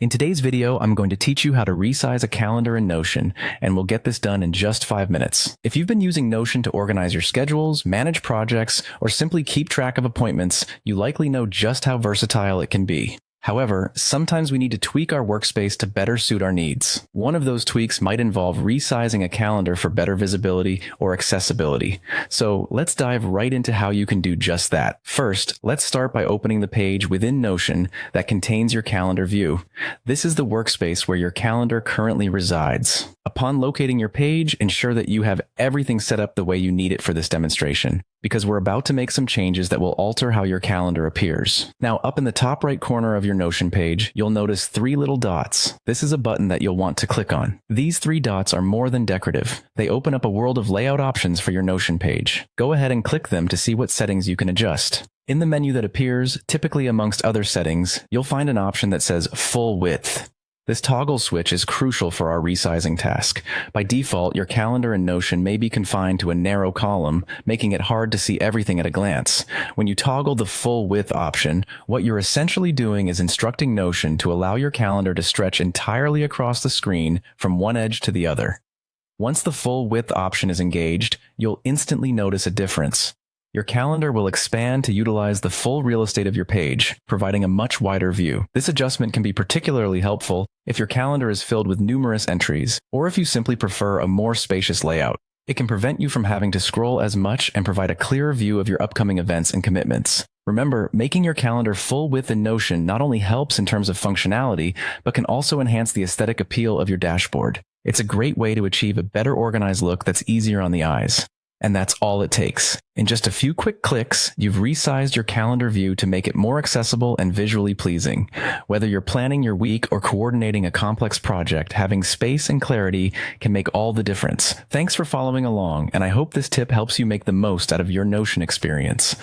In today's video, I'm going to teach you how to resize a calendar in Notion, and we'll get this done in just 5 minutes. If you've been using Notion to organize your schedules, manage projects, or simply keep track of appointments, you likely know just how versatile it can be. However, sometimes we need to tweak our workspace to better suit our needs. One of those tweaks might involve resizing a calendar for better visibility or accessibility. So let's dive right into how you can do just that. First, let's start by opening the page within Notion that contains your calendar view. This is the workspace where your calendar currently resides. Upon locating your page, ensure that you have everything set up the way you need it for this demonstration, because we're about to make some changes that will alter how your calendar appears. Now, up in the top right corner of your Notion page, you'll notice 3 little dots. This is a button that you'll want to click on. These 3 dots are more than decorative. They open up a world of layout options for your Notion page. Go ahead and click them to see what settings you can adjust. In the menu that appears, typically amongst other settings, you'll find an option that says Full Width. This toggle switch is crucial for our resizing task. By default, your calendar in Notion may be confined to a narrow column, making it hard to see everything at a glance. When you toggle the full width option, what you're essentially doing is instructing Notion to allow your calendar to stretch entirely across the screen from one edge to the other. Once the full width option is engaged, you'll instantly notice a difference. Your calendar will expand to utilize the full real estate of your page, providing a much wider view. This adjustment can be particularly helpful if your calendar is filled with numerous entries, or if you simply prefer a more spacious layout. It can prevent you from having to scroll as much and provide a clearer view of your upcoming events and commitments. Remember, making your calendar full width in Notion not only helps in terms of functionality, but can also enhance the aesthetic appeal of your dashboard. It's a great way to achieve a better organized look that's easier on the eyes. And that's all it takes. In just a few quick clicks, you've resized your calendar view to make it more accessible and visually pleasing. Whether you're planning your week or coordinating a complex project, having space and clarity can make all the difference. Thanks for following along, and I hope this tip helps you make the most out of your Notion experience.